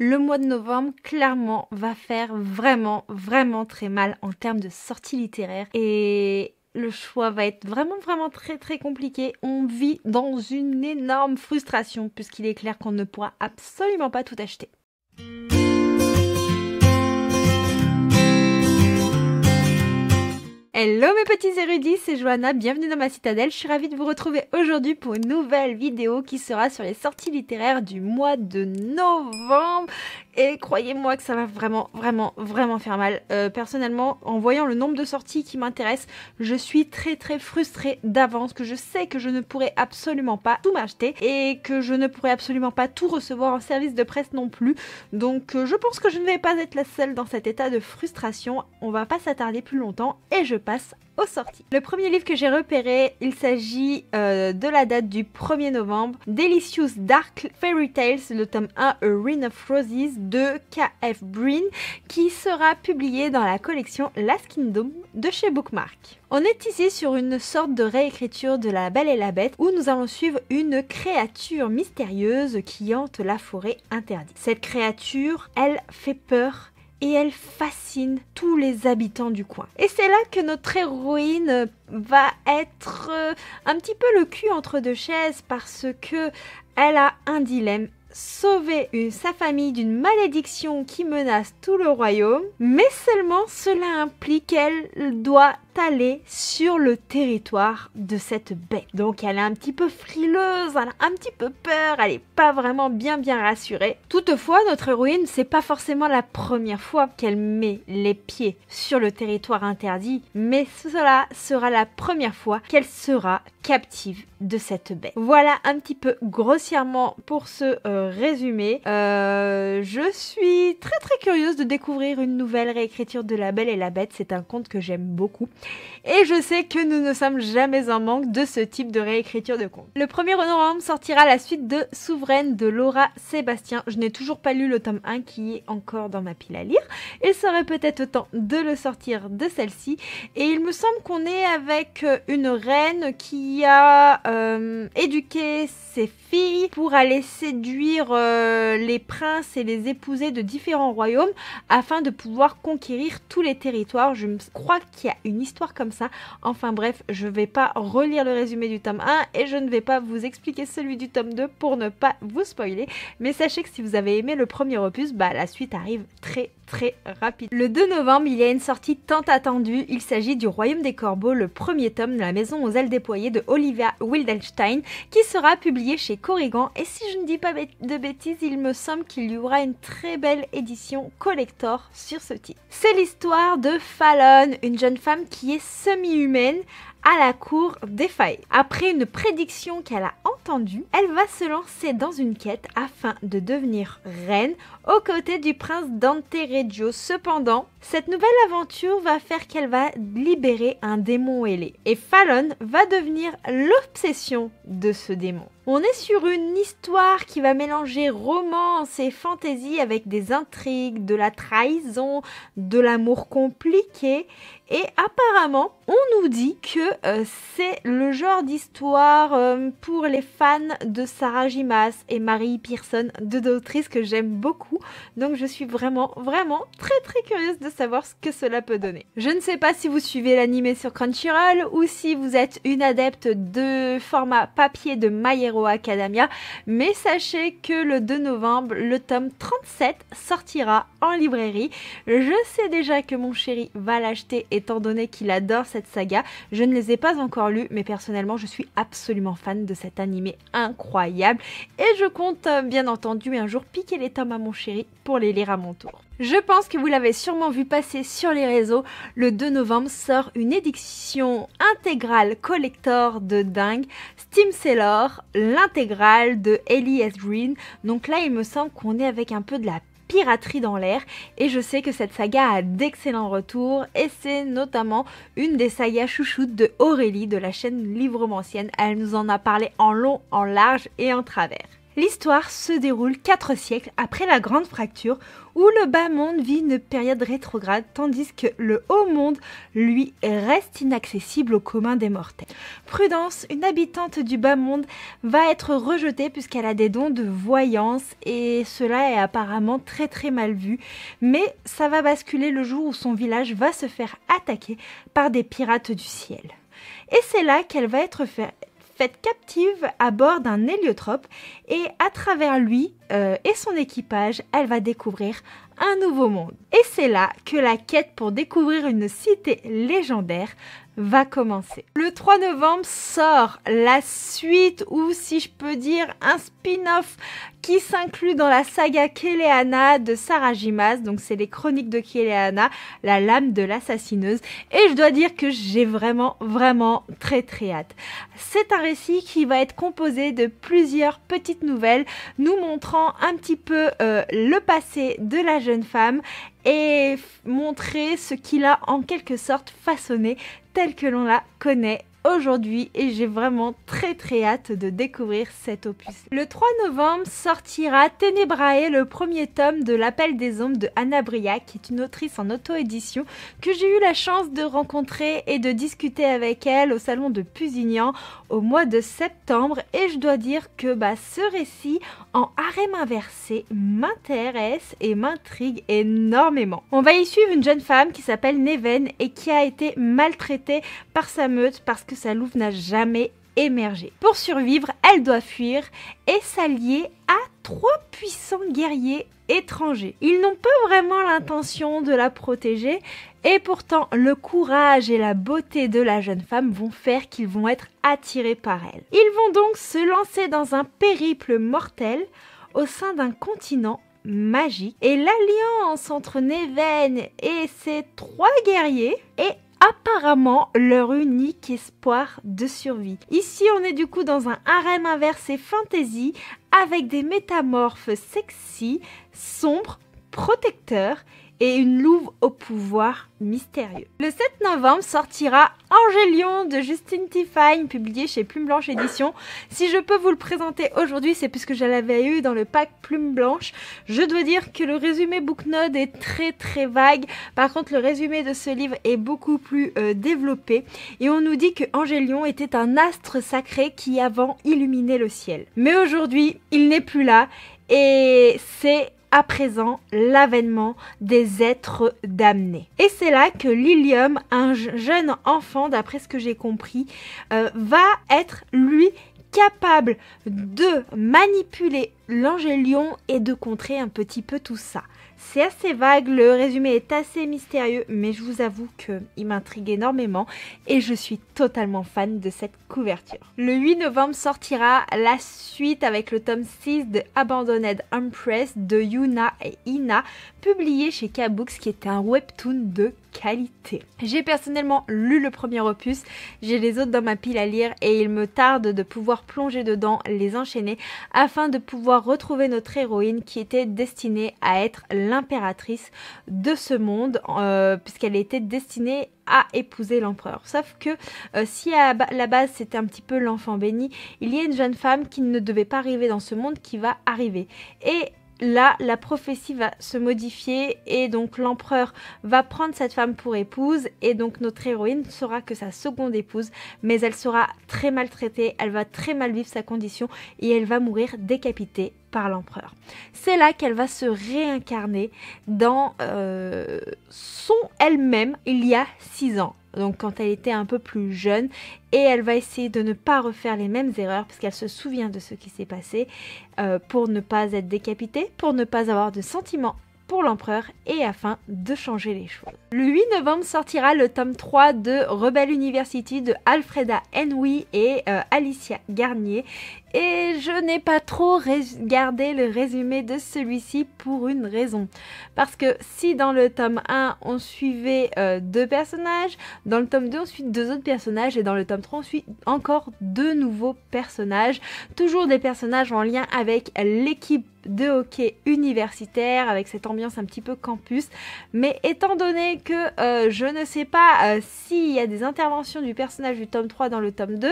Le mois de novembre, clairement, va faire vraiment très mal en termes de sorties littéraires. Et le choix va être vraiment très compliqué. On vit dans une énorme frustration puisqu'il est clair qu'on ne pourra absolument pas tout acheter. Hello mes petits érudits, c'est Johanna, bienvenue dans ma citadelle. Je suis ravie de vous retrouver aujourd'hui pour une nouvelle vidéo qui sera sur les sorties littéraires du mois de novembre. Et croyez-moi que ça va vraiment faire mal. Personnellement, en voyant le nombre de sorties qui m'intéressent, je suis très frustrée d'avance, que je sais que je ne pourrai absolument pas tout m'acheter et que je ne pourrai absolument pas tout recevoir en service de presse non plus. Donc je pense que je ne vais pas être la seule dans cet état de frustration. On va pas s'attarder plus longtemps et je passe aux sorties. Le premier livre que j'ai repéré, il s'agit de la date du 1er novembre, Delicious Dark Fairy Tales, le tome 1 A Reign of Roses de K.F. Breene, qui sera publié dans la collection Last Kingdom de chez Bookmark. On est ici sur une sorte de réécriture de La Belle et la Bête où nous allons suivre une créature mystérieuse qui hante la forêt interdite. Cette créature, elle fait peur et elle fascine tous les habitants du coin. Et c'est là que notre héroïne va être un petit peu le cul entre deux chaises parce que elle a un dilemme: sauver sa famille d'une malédiction qui menace tout le royaume, mais seulement cela implique qu'elle doit aller sur le territoire de cette bête. Donc elle est un petit peu frileuse, elle a un petit peu peur, elle est pas vraiment bien rassurée. Toutefois, notre héroïne, c'est pas forcément la première fois qu'elle met les pieds sur le territoire interdit, mais cela sera la première fois qu'elle sera captive de cette bête. Voilà un petit peu grossièrement pour ce résumé. Je suis très curieuse de découvrir une nouvelle réécriture de La Belle et la Bête. C'est un conte que j'aime beaucoup. Et je sais que nous ne sommes jamais en manque de ce type de réécriture de conte. Le 1er novembre sortira la suite de Souveraine de Laura Sébastien. Je n'ai toujours pas lu le tome 1 qui est encore dans ma pile à lire. Il serait peut-être temps de le sortir de celle-ci. Et il me semble qu'on est avec une reine qui a éduqué ses filles pour aller séduire les princes et les épouser de différents royaumes afin de pouvoir conquérir tous les territoires. Je crois qu'il y a une histoire comme ça. Enfin bref, je vais pas relire le résumé du tome 1 et je ne vais pas vous expliquer celui du tome 2 pour ne pas vous spoiler. Mais sachez que si vous avez aimé le premier opus, la suite arrive très rapide. Le 2 novembre, il y a une sortie tant attendue. Il s'agit du Royaume des Corbeaux, le premier tome de La Maison aux ailes déployées de Olivia Wildenstein, qui sera publié chez Corrigan. Et si je ne dis pas de bêtises, il me semble qu'il y aura une très belle édition collector sur ce titre. C'est l'histoire de Fallon, une jeune femme qui est semi-humaine à la cour des Fae. Après une prédiction qu'elle a entendue, elle va se lancer dans une quête afin de devenir reine aux côtés du prince Dante Reggio. Cependant, cette nouvelle aventure va faire qu'elle va libérer un démon ailé. Et Fallon va devenir l'obsession de ce démon. On est sur une histoire qui va mélanger romance et fantaisie avec des intrigues, de la trahison, de l'amour compliqué. Et apparemment, on nous dit que c'est le genre d'histoire pour les fans de Sarah J. Maas et Mary Pearson, deux autrices que j'aime beaucoup. Donc je suis vraiment très curieuse de savoir ce que cela peut donner. Je ne sais pas si vous suivez l'animé sur Crunchyroll ou si vous êtes une adepte de format papier de My Hero Academia, mais sachez que le 2 novembre, le tome 37 sortira en librairie. Je sais déjà que mon chéri va l'acheter étant donné qu'il adore cette saga. Je ne les ai pas encore lus, mais personnellement je suis absolument fan de cet animé incroyable et je compte bien entendu un jour piquer les tomes à mon chéri pour les lire à mon tour. Je pense que vous l'avez sûrement vu passer sur les réseaux, le 2 novembre sort une édition intégrale collector de dingue, Steam Sailor, l'intégrale de Ellie S. Green. Donc là il me semble qu'on est avec un peu de la piraterie dans l'air et je sais que cette saga a d'excellents retours et c'est notamment une des sagas chouchoutes de Aurélie de la chaîne Livromancienne. Elle nous en a parlé en long, en large et en travers. L'histoire se déroule 4 siècles après la Grande Fracture, où le bas monde vit une période rétrograde, tandis que le haut monde, lui, reste inaccessible au commun des mortels. Prudence, une habitante du bas monde, va être rejetée puisqu'elle a des dons de voyance et cela est apparemment très mal vu, mais ça va basculer le jour où son village va se faire attaquer par des pirates du ciel. Et c'est là qu'elle va être faite captive à bord d'un héliotrope et à travers lui et son équipage, elle va découvrir un nouveau monde. Et c'est là que la quête pour découvrir une cité légendaire va commencer. Le 3 novembre sort la suite, ou si je peux dire un spin-off qui s'inclut dans la saga Keleana de Sarah J. Maas. Donc c'est les chroniques de Keleana, la lame de l'assassineuse. Et je dois dire que j'ai vraiment très hâte. C'est un récit qui va être composé de plusieurs petites nouvelles nous montrant un petit peu le passé de la jeune femme et montrer ce qu'il a en quelque sorte façonné telle que l'on la connaît aujourd'hui, et j'ai vraiment très hâte de découvrir cet opus. Le 3 novembre sortira Ténébrae, le premier tome de l'Appel des ombres de Anna Briac, qui est une autrice en auto-édition que j'ai eu la chance de rencontrer et de discuter avec elle au salon de Pusignan au mois de septembre, et je dois dire que ce récit en harem inversé m'intéresse et m'intrigue énormément. On va y suivre une jeune femme qui s'appelle Neven et qui a été maltraitée par sa meute parce que sa louve n'a jamais émergé. Pour survivre, elle doit fuir et s'allier à 3 puissants guerriers étrangers. Ils n'ont pas vraiment l'intention de la protéger et pourtant le courage et la beauté de la jeune femme vont faire qu'ils vont être attirés par elle. Ils vont donc se lancer dans un périple mortel au sein d'un continent magique, et l'alliance entre Neven et ses 3 guerriers est apparemment leur unique espoir de survie. Ici, on est du coup dans un harem inversé fantasy avec des métamorphes sexy, sombres, protecteurs et une louve au pouvoir mystérieux. Le 7 novembre sortira Angélion de Justine Tiffany, publié chez Plume Blanche Édition. Si je peux vous le présenter aujourd'hui, c'est puisque je l'avais eu dans le pack Plume Blanche. Je dois dire que le résumé Booknode est très vague. Par contre, le résumé de ce livre est beaucoup plus développé. Et on nous dit que Angélion était un astre sacré qui avant illuminait le ciel. Mais aujourd'hui, il n'est plus là et c'est à présent l'avènement des êtres damnés. Et c'est là que Lilium, un jeune enfant, d'après ce que j'ai compris, va être lui capable de manipuler l'Angélion et de contrer un petit peu tout ça. C'est assez vague, le résumé est assez mystérieux, mais je vous avoue qu'il m'intrigue énormément et je suis totalement fan de cette couverture. Le 8 novembre sortira la suite avec le tome 6 de Abandoned Empress de Yuna et Ina, publié chez K-Books, qui était un webtoon de qualité. J'ai personnellement lu le premier opus, j'ai les autres dans ma pile à lire et il me tarde de pouvoir plonger dedans, les enchaîner, afin de pouvoir retrouver notre héroïne qui était destinée à être l'impératrice de ce monde, puisqu'elle était destinée à épouser l'empereur. Sauf que si à la base c'était un petit peu l'enfant béni, il y a une jeune femme qui ne devait pas arriver dans ce monde qui va arriver. Et là, la prophétie va se modifier et donc l'empereur va prendre cette femme pour épouse, et donc notre héroïne sera que sa seconde épouse, mais elle sera très maltraitée, elle va très mal vivre sa condition et elle va mourir décapitée par l'empereur. C'est là qu'elle va se réincarner dans son elle-même il y a 6 ans. Donc quand elle était un peu plus jeune, et elle va essayer de ne pas refaire les mêmes erreurs puisqu'elle se souvient de ce qui s'est passé, pour ne pas être décapitée, pour ne pas avoir de sentiments pour l'empereur et afin de changer les choses. Le 8 novembre sortira le tome 3 de Rebel University de Alfreda Henry et Alicia Garnier, et je n'ai pas trop regardé le résumé de celui-ci pour une raison. Parce que si dans le tome 1 on suivait 2 personnages, dans le tome 2 on suit 2 autres personnages et dans le tome 3 on suit encore 2 nouveaux personnages. Toujours des personnages en lien avec l'équipe de hockey universitaire, avec cette ambiance un petit peu campus, mais étant donné que je ne sais pas s'il y a des interventions du personnage du tome 3 dans le tome 2,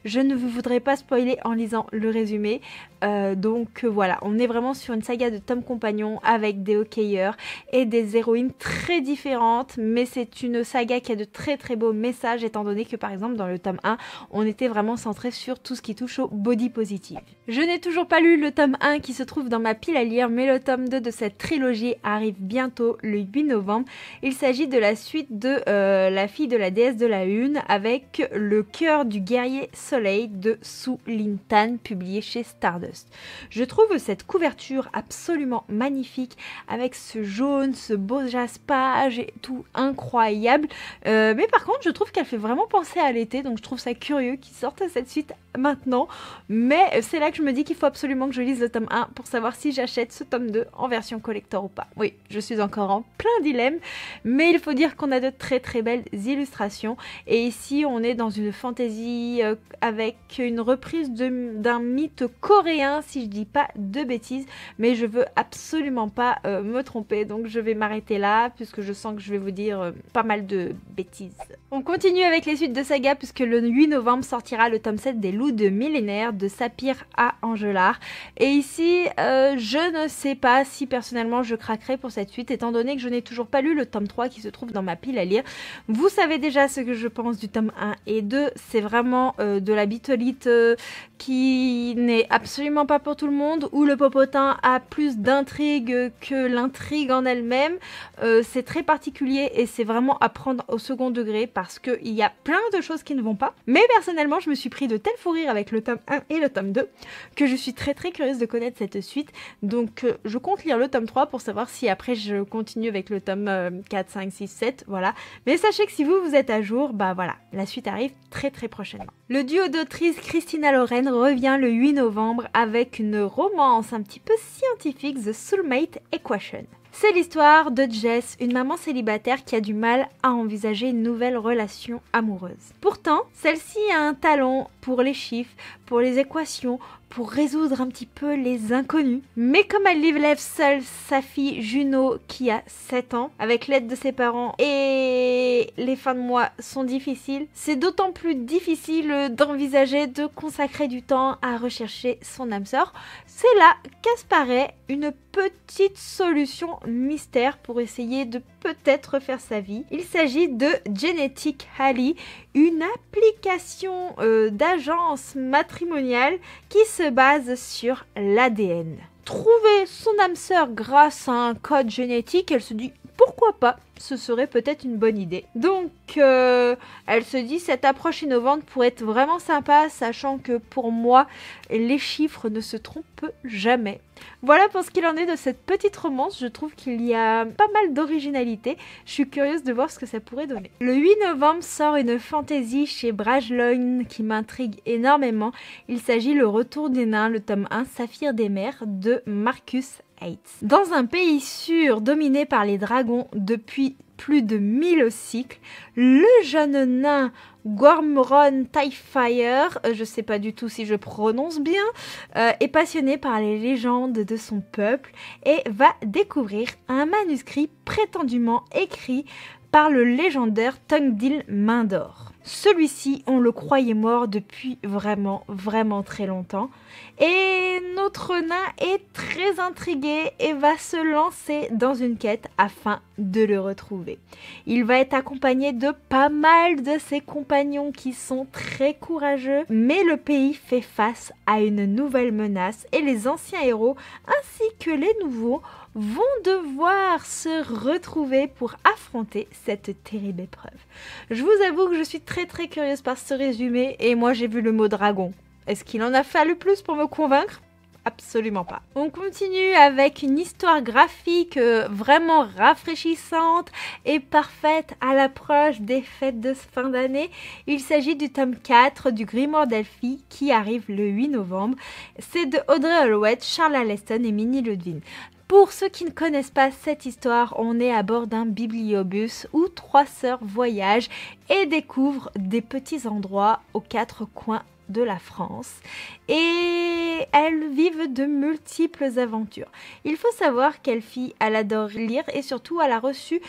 je ne vous voudrais pas spoiler en lisant le résumé. Donc voilà, on est vraiment sur une saga de tomes compagnons avec des hockeyeurs et des héroïnes très différentes, mais c'est une saga qui a de très très beaux messages, étant donné que par exemple dans le tome 1, on était vraiment centré sur tout ce qui touche au body positive. Je n'ai toujours pas lu le tome 1 qui se trouve dans ma pile à lire, mais le tome 2 de cette trilogie arrive bientôt le 8 novembre. Il s'agit de la suite de La fille de la déesse de la Lune avec Le cœur du guerrier soleil de Su Lin Tan, publié chez Stardust. Je trouve cette couverture absolument magnifique avec ce jaune, ce beau jaspage et tout incroyable. Mais par contre, je trouve qu'elle fait vraiment penser à l'été, donc je trouve ça curieux qu'ils sortent cette suite maintenant. Mais c'est là que je me dis qu'il faut absolument que je lise le tome 1 pour savoir si j'achète ce tome 2 en version collector ou pas. Oui, je suis encore en plein dilemme, mais il faut dire qu'on a de très très belles illustrations. Et ici, on est dans une fantaisie avec une reprise d'un mythe coréen, si je dis pas de bêtises, mais je veux absolument pas me tromper, donc je vais m'arrêter là puisque je sens que je vais vous dire pas mal de bêtises. On continue avec les suites de saga puisque le 8 novembre sortira le tome 7 des Loups de Millénaire de Sapir à Angelard. Et ici, je ne sais pas si personnellement je craquerai pour cette suite étant donné que je n'ai toujours pas lu le tome 3 qui se trouve dans ma pile à lire. Vous savez déjà ce que je pense du tome 1 et 2, c'est vraiment de la bitolite qui n'est absolument pas pour tout le monde, où le popotin a plus d'intrigue que l'intrigue en elle-même. C'est très particulier et c'est vraiment à prendre au second degré parce qu'il y a plein de choses qui ne vont pas. Mais personnellement, je me suis pris de tel fou rire avec le tome 1 et le tome 2 que je suis très très curieuse de connaître cette suite. Donc je compte lire le tome 3 pour savoir si après je continue avec le tome 4, 5, 6, 7, voilà. Mais sachez que si vous êtes à jour, bah voilà, la suite arrive très très prochainement. Le duo d'autrices Christina Lauren revient le 8 novembre avec une romance un petit peu scientifique, The Soulmate Equation. C'est l'histoire de Jess, une maman célibataire qui a du mal à envisager une nouvelle relation amoureuse. Pourtant, celle-ci a un talent pour les chiffres, pour les équations, pour résoudre un petit peu les inconnus. Mais comme elle élève seule sa fille Juno qui a 7 ans, avec l'aide de ses parents et les fins de mois sont difficiles, c'est d'autant plus difficile d'envisager de consacrer du temps à rechercher son âme sœur. C'est là qu'apparaît une petite solution mystère pour essayer de peut-être refaire sa vie. Il s'agit de Genetic Halley, une application d'agence matrimoniale qui se base sur l'ADN. Trouver son âme sœur grâce à un code génétique, elle se dit pourquoi pas, ce serait peut-être une bonne idée. Donc elle se dit cette approche innovante pourrait être vraiment sympa, sachant que pour moi les chiffres ne se trompent jamais. Voilà pour ce qu'il en est de cette petite romance. Je trouve qu'il y a pas mal d'originalité. Je suis curieuse de voir ce que ça pourrait donner. Le 8 novembre sort une fantaisie chez Brajlon qui m'intrigue énormément. Il s'agit Le Retour des Nains, le tome 1, Saphir des mers de Marcus Hates. Dans un pays sûr dominé par les dragons depuis plus de 1000 cycles, le jeune nain Gormron Tyfire, je sais pas du tout si je prononce bien, est passionné par les légendes de son peuple et va découvrir un manuscrit prétendument écrit par le légendaire Tungdil Main d'Or. Celui-ci, on le croyait mort depuis vraiment très longtemps. Et notre nain est très intrigué et va se lancer dans une quête afin de le retrouver. Il va être accompagné de pas mal de ses compagnons qui sont très courageux, mais le pays fait face à une nouvelle menace et les anciens héros ainsi que les nouveaux vont devoir se retrouver pour affronter cette terrible épreuve. Je vous avoue que je suis très curieuse par ce résumé et moi j'ai vu le mot dragon. Est-ce qu'il en a fallu plus pour me convaincre ? Absolument pas. On continue avec une histoire graphique vraiment rafraîchissante et parfaite à l'approche des fêtes de fin d'année. Il s'agit du tome 4 du Grimoire d'Elfie qui arrive le 8 novembre. C'est de Audrey Holwett, Charles Aleston et Minnie Ludwig. Pour ceux qui ne connaissent pas cette histoire, on est à bord d'un bibliobus où 3 sœurs voyagent et découvrent des petits endroits aux 4 coins de la France et elles vivent de multiples aventures. Il faut savoir qu'Elfie, elle adore lire et surtout elle a reçu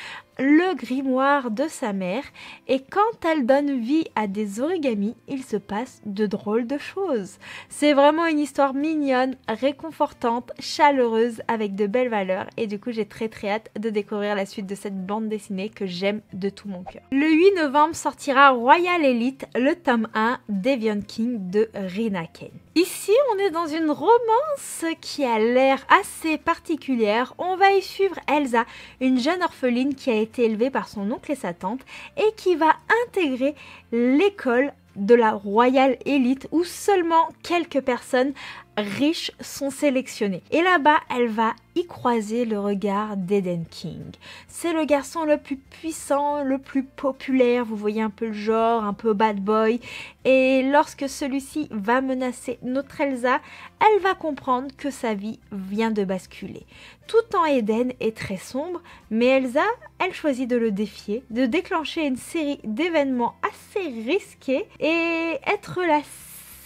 le grimoire de sa mère et quand elle donne vie à des origamis, il se passe de drôles de choses. C'est vraiment une histoire mignonne, réconfortante, chaleureuse avec de belles valeurs et du coup j'ai très hâte de découvrir la suite de cette bande dessinée que j'aime de tout mon cœur. Le 8 novembre sortira Royal Elite, le tome 1 d'Evian King de Rina Kane. Ici, on est dans une romance qui a l'air assez particulière. On va y suivre Elsa, une jeune orpheline qui a été élevée par son oncle et sa tante et qui va intégrer l'école de la Royal Elite où seulement quelques personnes riches sont sélectionnées. Et là-bas, elle va y croiser le regard d'Eden King. C'est le garçon le plus puissant, le plus populaire, vous voyez un peu le genre, un peu bad boy. Et lorsque celui-ci va menacer notre Elsa, elle va comprendre que sa vie vient de basculer. Tout en Eden est très sombre, mais Elsa, elle choisit de le défier, de déclencher une série d'événements assez risqués et être la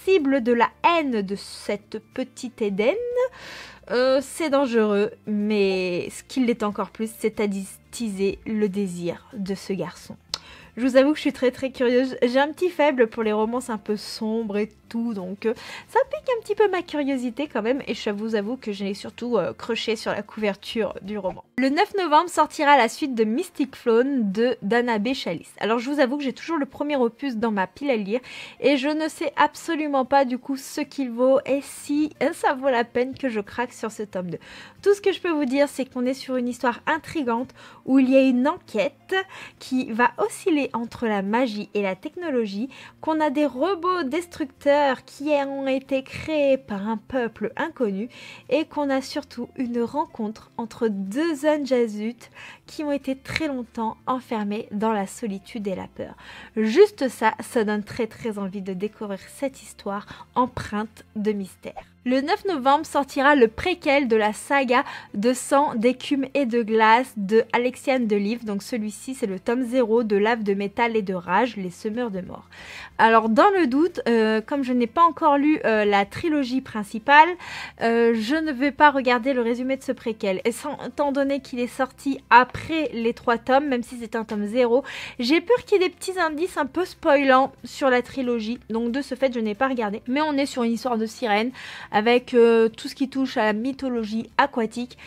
cible de la haine de cette petite Eden. C'est dangereux, mais ce qui l'est encore plus, c'est attiser le désir de ce garçon. Je vous avoue que je suis très curieuse. J'ai un petit faible pour les romances un peu sombres et tout, donc ça pique un petit peu ma curiosité quand même. Et je vous avoue que j'ai surtout crushé sur la couverture du roman. Le 9 novembre sortira la suite de Mystic Flone de Dana B. Chalice. Alors je vous avoue que j'ai toujours le premier opus dans ma pile à lire et je ne sais absolument pas du coup ce qu'il vaut et si ça vaut la peine que je craque sur ce tome 2. Tout ce que je peux vous dire, c'est qu'on est sur une histoire intrigante où il y a une enquête qui va osciller entre la magie et la technologie, qu'on a des robots destructeurs qui ont été créés par un peuple inconnu et qu'on a surtout une rencontre entre deux jeunes adultes qui ont été très longtemps enfermés dans la solitude et la peur. Juste ça, ça donne très envie de découvrir cette histoire empreinte de mystère. Le 9 novembre sortira le préquel de la saga de sang, d'écume et de glace de Alexiane Delivre. Donc celui-ci, c'est le tome 0 de Lave de métal et de rage, les semeurs de mort. Alors dans le doute, comme je n'ai pas encore lu la trilogie principale, je ne vais pas regarder le résumé de ce préquel. Et étant donné qu'il est sorti après les 3 tomes, même si c'est un tome 0, j'ai peur qu'il y ait des petits indices un peu spoilants sur la trilogie. Donc de ce fait, je n'ai pas regardé. Mais on est sur une histoire de sirène avec tout ce qui touche à la mythologie aquatique.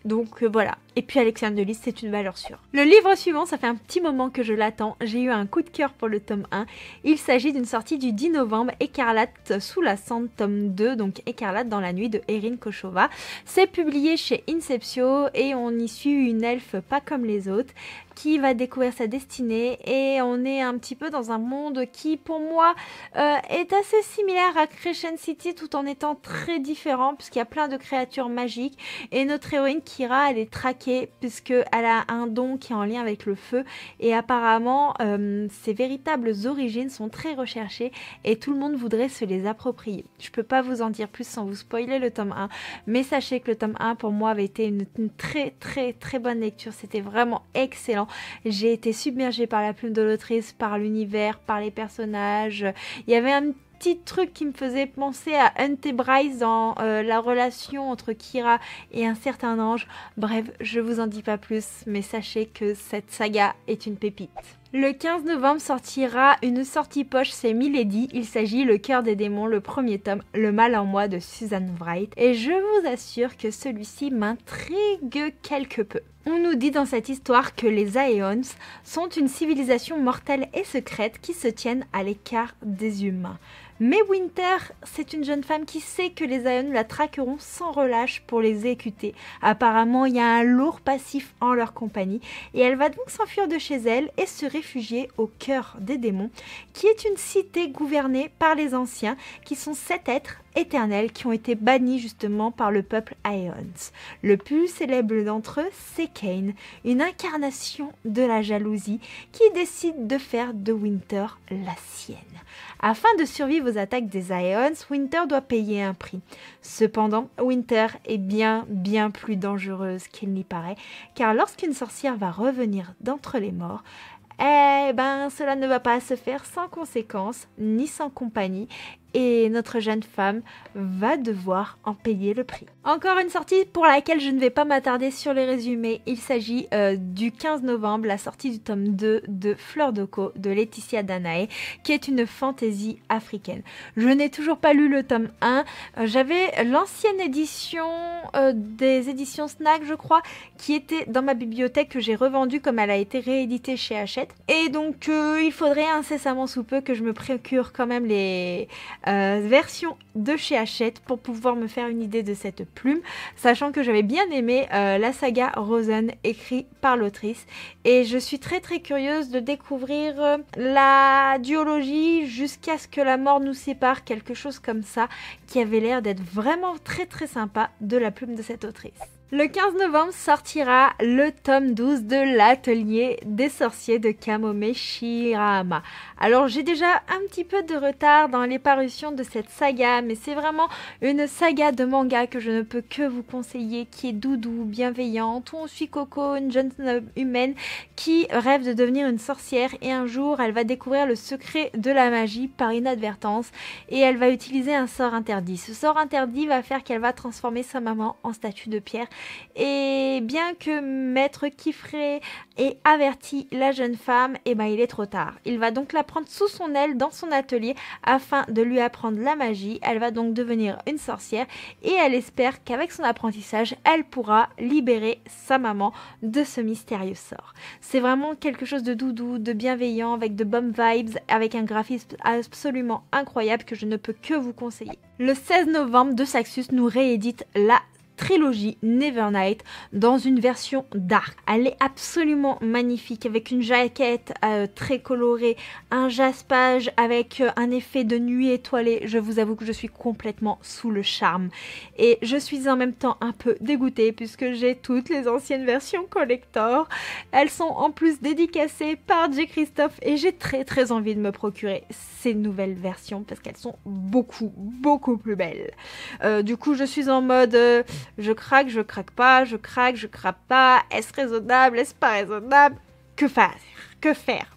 Donc voilà. Et puis Alexiane Delivre, c'est une valeur sûre. Le livre suivant, ça fait un petit moment que je l'attends. J'ai eu un coup de cœur pour le tome 1. Il s'agit d'une sortie du 10 novembre, Écarlate sous la cendre, tome 2, donc Écarlate dans la nuit de Erin Kochova. C'est publié chez Inceptio et on y suit une elfe pas comme les autres qui va découvrir sa destinée et on est un petit peu dans un monde qui pour moi est assez similaire à Crescent City tout en étant très différent puisqu'il y a plein de créatures magiques et notre héroïne Kira, elle est traquée puisqu'elle a un don qui est en lien avec le feu et apparemment ses véritables origines sont très recherchées et tout le monde voudrait se les approprier. Je peux pas vous en dire plus sans vous spoiler le tome 1, mais sachez que le tome 1 pour moi avait été une très bonne lecture, c'était vraiment excellent. J'ai été submergée par la plume de l'autrice, par l'univers, par les personnages. Il y avait un petit truc qui me faisait penser à Enterprise dans la relation entre Kira et un certain ange. Bref, je vous en dis pas plus, mais sachez que cette saga est une pépite. Le 15 novembre sortira une sortie poche, c'est Milady. Il s'agit Le cœur des démons, le premier tome, Le mal en moi de Susan Wright. Et je vous assure que celui-ci m'intrigue quelque peu. On nous dit dans cette histoire que les Aeons sont une civilisation mortelle et secrète qui se tiennent à l'écart des humains. Mais Winter, c'est une jeune femme qui sait que les Aeons la traqueront sans relâche pour les exécuter. Apparemment, il y a un lourd passif en leur compagnie et elle va donc s'enfuir de chez elle et se réfugier au cœur des démons, qui est une cité gouvernée par les anciens, qui sont 7 êtres éternels qui ont été bannis justement par le peuple Aeons. Le plus célèbre d'entre eux, c'est Kane, une incarnation de la jalousie qui décide de faire de Winter la sienne. Afin de survivre aux attaques des Aeons, Winter doit payer un prix. Cependant, Winter est bien plus dangereuse qu'il n'y paraît, car lorsqu'une sorcière va revenir d'entre les morts, eh ben, cela ne va pas se faire sans conséquence, ni sans compagnie, et notre jeune femme va devoir en payer le prix. Encore une sortie pour laquelle je ne vais pas m'attarder sur les résumés. Il s'agit du 15 novembre, la sortie du tome 2 de Fleur d'Oko de Laetitia Danae, qui est une fantaisie africaine. Je n'ai toujours pas lu le tome 1. J'avais l'ancienne édition des éditions Snack, je crois, qui était dans ma bibliothèque, que j'ai revendue comme elle a été rééditée chez Hachette. Et donc il faudrait incessamment sous peu que je me procure quand même les version de chez Hachette pour pouvoir me faire une idée de cette plume, sachant que j'avais bien aimé la saga Rosen écrite par l'autrice, et je suis très curieuse de découvrir la duologie jusqu'à ce que la mort nous sépare, quelque chose comme ça, qui avait l'air d'être vraiment très sympa de la plume de cette autrice. Le 15 novembre sortira le tome 12 de l'Atelier des sorciers de Kamome Shirahama. Alors j'ai déjà un petit peu de retard dans les parutions de cette saga, mais c'est vraiment une saga de manga que je ne peux que vous conseiller, qui est doudou, bienveillante, où on suit Coco, une jeune humaine qui rêve de devenir une sorcière, et un jour elle va découvrir le secret de la magie par inadvertance, et elle va utiliser un sort interdit. Ce sort interdit va faire qu'elle va transformer sa maman en statue de pierre. Et bien que Maître Kifré ait averti la jeune femme, il est trop tard. Il va donc la prendre sous son aile dans son atelier afin de lui apprendre la magie. Elle va donc devenir une sorcière, et elle espère qu'avec son apprentissage, elle pourra libérer sa maman de ce mystérieux sort. C'est vraiment quelque chose de doudou, de bienveillant, avec de bonnes vibes, avec un graphisme absolument incroyable que je ne peux que vous conseiller. Le 16 novembre, De Saxus nous réédite la trilogie Nevernight dans une version dark. Elle est absolument magnifique, avec une jaquette très colorée, un jaspage avec un effet de nuit étoilée. Je vous avoue que je suis complètement sous le charme, et je suis en même temps un peu dégoûtée puisque j'ai toutes les anciennes versions collector. Elles sont en plus dédicacées par J. Christophe, et j'ai très envie de me procurer ces nouvelles versions parce qu'elles sont beaucoup plus belles. Du coup je suis en mode je craque pas, je craque pas, est-ce raisonnable, est-ce pas raisonnable, que faire,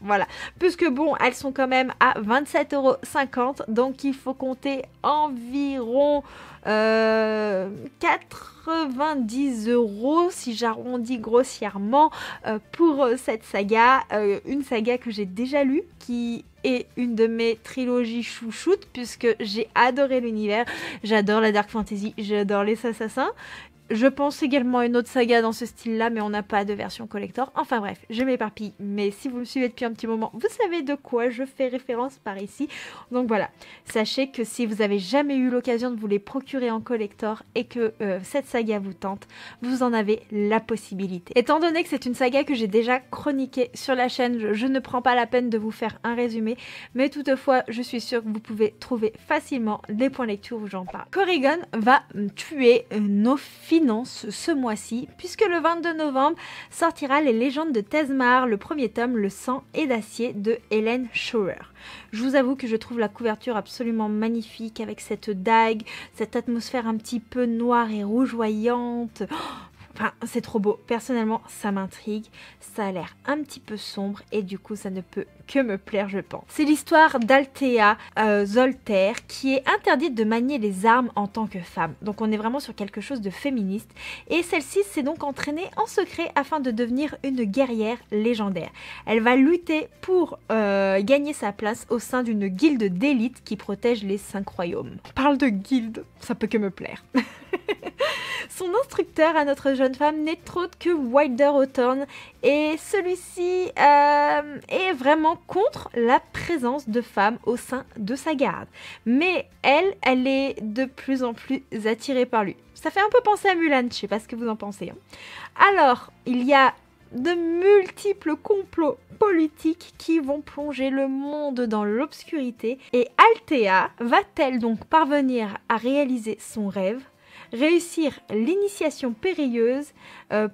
voilà. Puisque bon, elles sont quand même à 27,50 €, donc il faut compter environ 90 € si j'arrondis grossièrement pour cette saga, une saga que j'ai déjà lue, qui est une de mes trilogies chouchoutes puisque j'ai adoré l'univers, j'adore la dark fantasy, j'adore les assassins. Je pense également à une autre saga dans ce style-là, mais on n'a pas de version collector. Enfin bref, je m'éparpille, mais si vous me suivez depuis un petit moment, vous savez de quoi je fais référence par ici. Donc voilà, sachez que si vous avez jamais eu l'occasion de vous les procurer en collector et que cette saga vous tente, vous en avez la possibilité. Étant donné que c'est une saga que j'ai déjà chroniquée sur la chaîne, je ne prends pas la peine de vous faire un résumé, mais toutefois, je suis sûre que vous pouvez trouver facilement les points lecture où j'en parle. Corrigan va tuer nos finances ce mois-ci, puisque le 22 novembre sortira Les Légendes de Tezmar, le premier tome, Le sang est d'acier, de Hélène Schauer. Je vous avoue que je trouve la couverture absolument magnifique, avec cette dague, cette atmosphère un petit peu noire et rougeoyante. Enfin, c'est trop beau. Personnellement, ça m'intrigue. Ça a l'air un petit peu sombre, et du coup, ça ne peut que me plaire, je pense. C'est l'histoire d'Althea Zolter, qui est interdite de manier les armes en tant que femme. Donc on est vraiment sur quelque chose de féministe. Et celle-ci s'est donc entraînée en secret afin de devenir une guerrière légendaire. Elle va lutter pour gagner sa place au sein d'une guilde d'élite qui protège les 5 royaumes. On parle de guilde, ça peut que me plaire. Son instructeur à notre jeune femme n'est autre que Wilder Hawthorne, et celui-ci est vraiment contre la présence de femmes au sein de sa garde. Mais elle est de plus en plus attirée par lui. Ça fait un peu penser à Mulan, je sais pas ce que vous en pensez. Alors, il y a de multiples complots politiques qui vont plonger le monde dans l'obscurité, et Althea va-t-elle donc parvenir à réaliser son rêve, réussir l'initiation périlleuse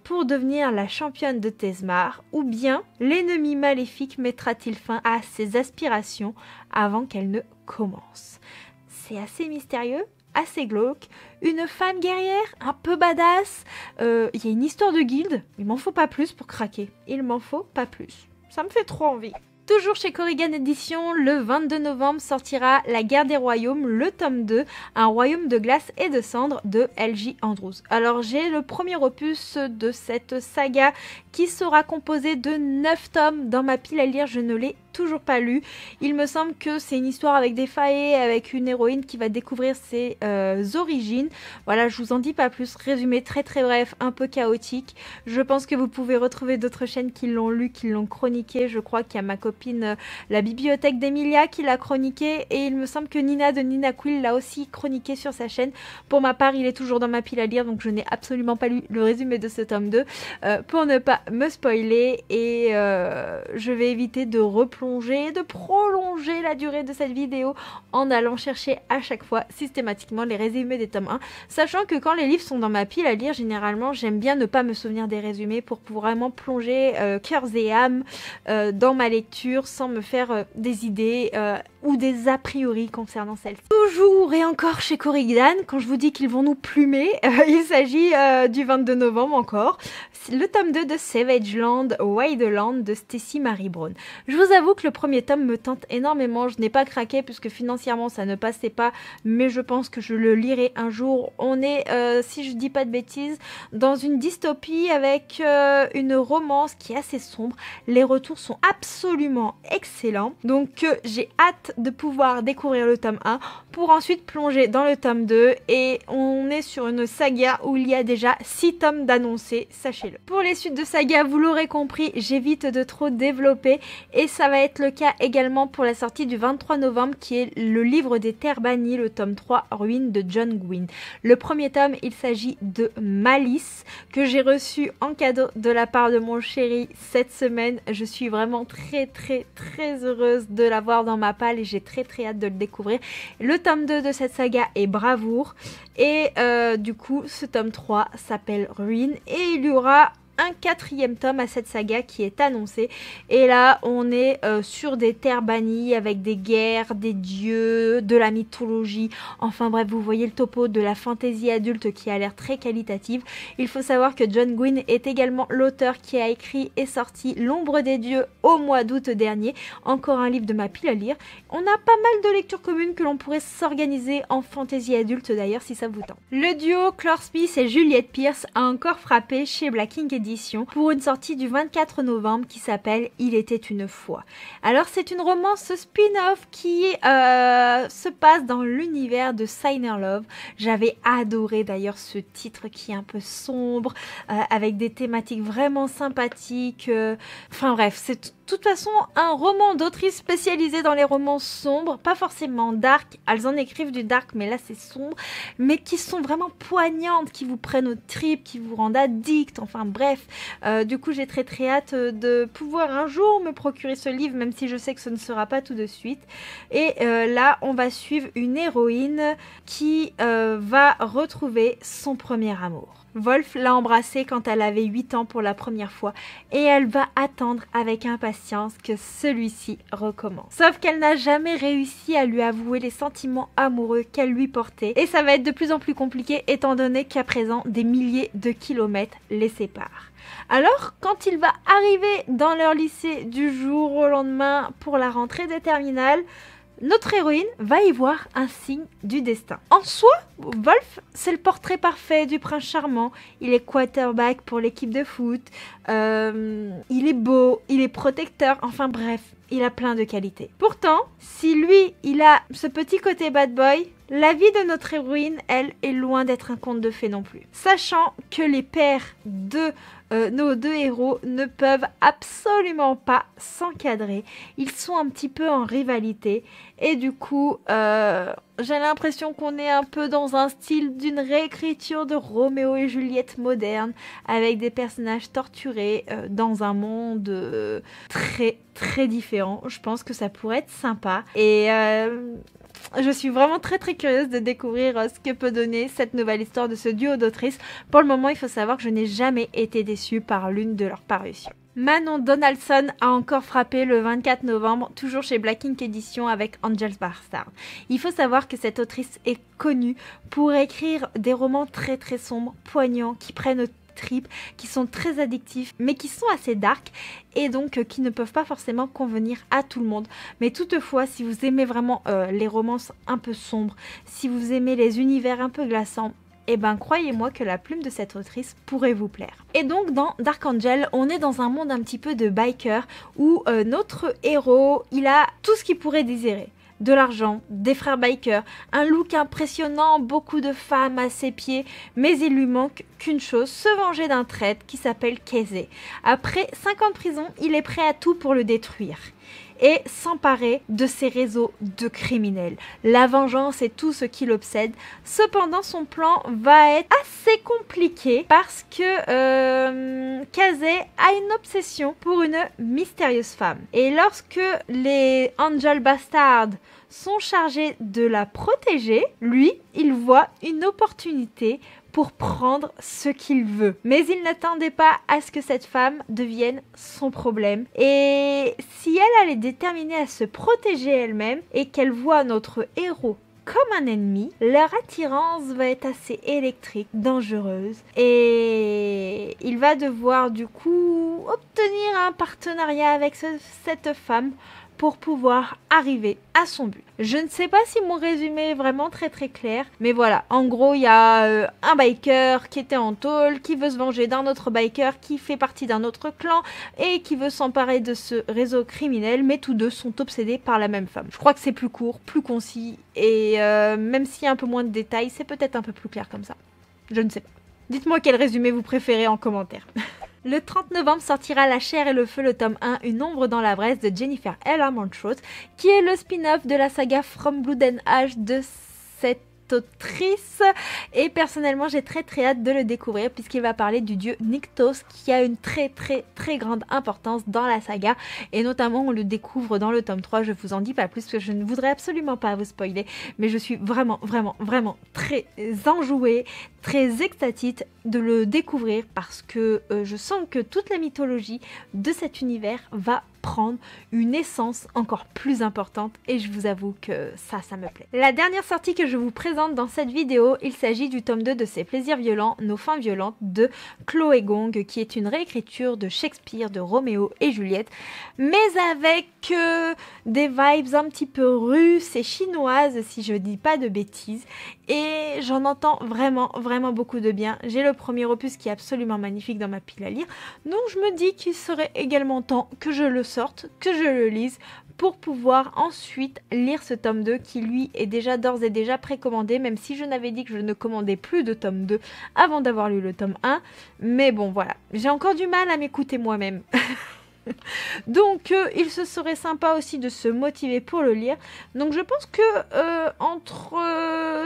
pour devenir la championne de Tezmar, ou bien l'ennemi maléfique mettra-t-il fin à ses aspirations avant qu'elle ne commence? C'est assez mystérieux, assez glauque, une femme guerrière, un peu badass, il y a une histoire de guilde, il m'en faut pas plus pour craquer, il m'en faut pas plus. Ça me fait trop envie. Toujours chez Corrigan Éditions, le 22 novembre sortira La Guerre des Royaumes, le tome 2, Un royaume de glace et de cendres de L.J. Andrews. Alors j'ai le premier opus de cette saga qui sera composé de 9 tomes dans ma pile à lire, je ne l'ai toujours pas lu. Il me semble que c'est une histoire avec des faées, avec une héroïne qui va découvrir ses origines. Voilà, je vous en dis pas plus. Résumé très très bref, un peu chaotique. Je pense que vous pouvez retrouver d'autres chaînes qui l'ont lu, qui l'ont chroniqué. Je crois qu'il y a ma copine la bibliothèque d'Emilia qui l'a chroniqué et il me semble que Nina de Nina Quill l'a aussi chroniqué sur sa chaîne. Pour ma part, il est toujours dans ma pile à lire, donc je n'ai absolument pas lu le résumé de ce tome 2 pour ne pas me spoiler et je vais éviter de de prolonger la durée de cette vidéo en allant chercher à chaque fois systématiquement les résumés des tomes 1, sachant que quand les livres sont dans ma pile à lire, généralement j'aime bien ne pas me souvenir des résumés pour vraiment plonger cœurs et âmes dans ma lecture sans me faire des idées ou des a priori concernant celle-ci. Toujours et encore chez Corrigan, quand je vous dis qu'ils vont nous plumer, il s'agit du 22 novembre encore, le tome 2 de Savage Land, Wildland de Stacy Marie Brown. Je vous avoue que le premier tome me tente énormément, je n'ai pas craqué puisque financièrement ça ne passait pas, mais je pense que je le lirai un jour. On est, si je dis pas de bêtises, dans une dystopie avec une romance qui est assez sombre. Les retours sont absolument excellents, donc j'ai hâte de pouvoir découvrir le tome 1 pour ensuite plonger dans le tome 2 et on est sur une saga où il y a déjà 6 tomes d'annoncés, sachez-le. Pour les suites de saga, vous l'aurez compris, j'évite de trop développer et ça va être le cas également pour la sortie du 23 novembre qui est le livre des terres bannies, le tome 3 Ruines de John Gwynne. Le premier tome, il s'agit de Malice que j'ai reçu en cadeau de la part de mon chéri cette semaine. Je suis vraiment très heureuse de l'avoir dans ma palle et j'ai très hâte de le découvrir. Le tome 2 de cette saga est Bravoure et du coup ce tome 3 s'appelle Ruines et il y aura un 4e tome à cette saga qui est annoncé et là on est sur des terres bannies avec des guerres, des dieux, de la mythologie, enfin bref vous voyez le topo de la fantaisie adulte qui a l'air très qualitative. Il faut savoir que John Gwynne est également l'auteur qui a écrit et sorti L'ombre des dieux au mois d'août dernier, encore un livre de ma pile à lire. On a pas mal de lectures communes que l'on pourrait s'organiser en fantaisie adulte d'ailleurs si ça vous tente. Le duo Clore Smith et Juliette Pierce a encore frappé chez Black Ink pour une sortie du 24 novembre qui s'appelle Il était une fois. Alors c'est une romance spin-off qui se passe dans l'univers de Signer Love. J'avais adoré d'ailleurs ce titre qui est un peu sombre, avec des thématiques vraiment sympathiques. Enfin bref, c'est de toute façon un roman d'autrice spécialisée dans les romans sombres, pas forcément dark, elles en écrivent du dark mais là c'est sombre, mais qui sont vraiment poignantes, qui vous prennent aux tripes, qui vous rendent addict, enfin bref. Du coup j'ai très hâte de pouvoir un jour me procurer ce livre, même si je sais que ce ne sera pas tout de suite. Et là on va suivre une héroïne qui va retrouver son premier amour. Wolf l'a embrassée quand elle avait 8 ans pour la première fois et elle va attendre avec impatience que celui-ci recommence. Sauf qu'elle n'a jamais réussi à lui avouer les sentiments amoureux qu'elle lui portait et ça va être de plus en plus compliqué étant donné qu'à présent des milliers de kilomètres les séparent. Alors, quand il va arriver dans leur lycée du jour au lendemain pour la rentrée des terminales, notre héroïne va y voir un signe du destin. En soi, Wolf, c'est le portrait parfait du prince charmant. Il est quarterback pour l'équipe de foot, il est beau, il est protecteur, enfin bref, il a plein de qualités. Pourtant, si lui, il a ce petit côté bad boy, la vie de notre héroïne, elle, est loin d'être un conte de fées non plus. Sachant que les pères de nos deux héros ne peuvent absolument pas s'encadrer. Ils sont un petit peu en rivalité et du coup, j'ai l'impression qu'on est un peu dans un style d'une réécriture de Roméo et Juliette moderne avec des personnages torturés dans un monde très différent. Je pense que ça pourrait être sympa et je suis vraiment très curieuse de découvrir ce que peut donner cette nouvelle histoire de ce duo d'autrices. Pour le moment, il faut savoir que je n'ai jamais été déçue par l'une de leurs parutions. Manon Donaldson a encore frappé le 24 novembre, toujours chez Black Ink Éditions avec Angels Bastard. Il faut savoir que cette autrice est connue pour écrire des romans très sombres, poignants, qui prennent trip, qui sont très addictifs, mais qui sont assez dark et donc qui ne peuvent pas forcément convenir à tout le monde. Mais toutefois, si vous aimez vraiment les romances un peu sombres, si vous aimez les univers un peu glaçants, et ben croyez-moi que la plume de cette autrice pourrait vous plaire. Et donc dans Dark Angel, on est dans un monde un petit peu de biker où notre héros, il a tout ce qu'il pourrait désirer. De l'argent, des frères bikers, un look impressionnant, beaucoup de femmes à ses pieds, mais il lui manque qu'une chose, se venger d'un traître qui s'appelle Casey. Après 5 ans de prison, il est prêt à tout pour le détruire et s'emparer de ses réseaux de criminels. La vengeance est tout ce qui l'obsède. Cependant, son plan va être assez compliqué parce que Casey a une obsession pour une mystérieuse femme. Et lorsque les Angel Bastards sont chargés de la protéger, lui, il voit une opportunité pour prendre ce qu'il veut. Mais il n'attendait pas à ce que cette femme devienne son problème. Et si elle est déterminée à se protéger elle-même et qu'elle voit notre héros comme un ennemi, leur attirance va être assez électrique, dangereuse. Et il va devoir du coup obtenir un partenariat avec cette femme pour pouvoir arriver à son but. Je ne sais pas si mon résumé est vraiment très clair, mais voilà, en gros il y a un biker qui était en tôle, qui veut se venger d'un autre biker qui fait partie d'un autre clan et qui veut s'emparer de ce réseau criminel, mais tous deux sont obsédés par la même femme. Je crois que c'est plus court, plus concis et même s'il y a un peu moins de détails, c'est peut-être un peu plus clair comme ça. Je ne sais pas. Dites-moi quel résumé vous préférez en commentaire. Le 30 novembre sortira La chair et le feu, le tome 1, Une ombre dans la braise de Jennifer L. Armentrout, qui est le spin-off de la saga From Blood and Ash de cette autrice. Et personnellement, j'ai très hâte de le découvrir puisqu'il va parler du dieu Nyktos qui a une très grande importance dans la saga. Et notamment, on le découvre dans le tome 3. Je vous en dis pas plus parce que je ne voudrais absolument pas vous spoiler. Mais je suis vraiment très enjouée, très extatique de le découvrir parce que je sens que toute la mythologie de cet univers va prendre une essence encore plus importante et je vous avoue que ça me plaît. La dernière sortie que je vous présente dans cette vidéo, il s'agit du tome 2 de Ces plaisirs violents, nos fins violentes de Chloé Gong, qui est une réécriture de Shakespeare, de Roméo et Juliette, mais avec des vibes un petit peu russes et chinoises si je dis pas de bêtises, et j'en entends vraiment beaucoup de bien. J'ai le premier opus qui est absolument magnifique dans ma pile à lire, donc je me dis qu'il serait également temps que je le sorte, que je le lise pour pouvoir ensuite lire ce tome 2 qui lui est déjà d'ores et déjà précommandé, même si je n'avais dit que je ne commandais plus de tome 2 avant d'avoir lu le tome 1, mais bon voilà, j'ai encore du mal à m'écouter moi-même. Donc il se serait sympa aussi de se motiver pour le lire. Donc je pense que entre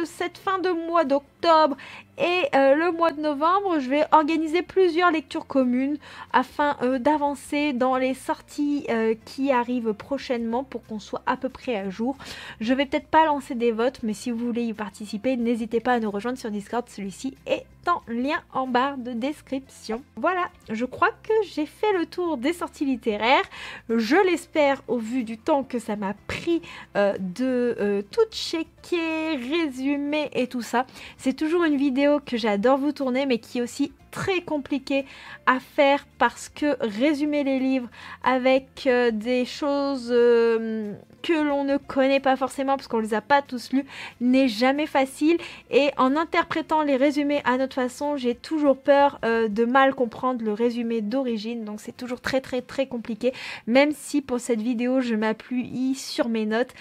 cette fin de mois d'octobre et le mois de novembre, je vais organiser plusieurs lectures communes afin d'avancer dans les sorties qui arrivent prochainement pour qu'on soit à peu près à jour. Je vais peut-être pas lancer des votes, mais si vous voulez y participer, n'hésitez pas à nous rejoindre sur Discord, celui-ci est en lien en barre de description. Voilà, je crois que j'ai fait le tour des sorties littéraires. Je l'espère au vu du temps que ça m'a pris de tout checker, résumer et tout ça. C'est toujours une vidéo que j'adore vous tourner, mais qui est aussi très compliqué à faire parce que résumer les livres avec des choses que l'on ne connaît pas forcément parce qu'on les a pas tous lus n'est jamais facile, et en interprétant les résumés à notre façon, j'ai toujours peur de mal comprendre le résumé d'origine, donc c'est toujours très compliqué, même si pour cette vidéo je m'appuie sur mes notes.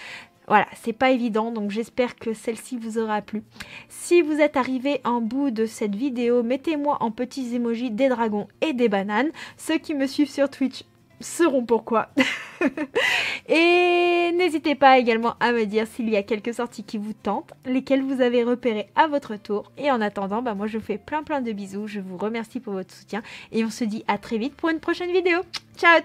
Voilà, c'est pas évident, donc j'espère que celle-ci vous aura plu. Si vous êtes arrivé en bout de cette vidéo, mettez-moi en petits emojis des dragons et des bananes. Ceux qui me suivent sur Twitch sauront pourquoi. Et n'hésitez pas également à me dire s'il y a quelques sorties qui vous tentent, lesquelles vous avez repérées à votre tour. Et en attendant, moi je vous fais plein de bisous, je vous remercie pour votre soutien et on se dit à très vite pour une prochaine vidéo. Ciao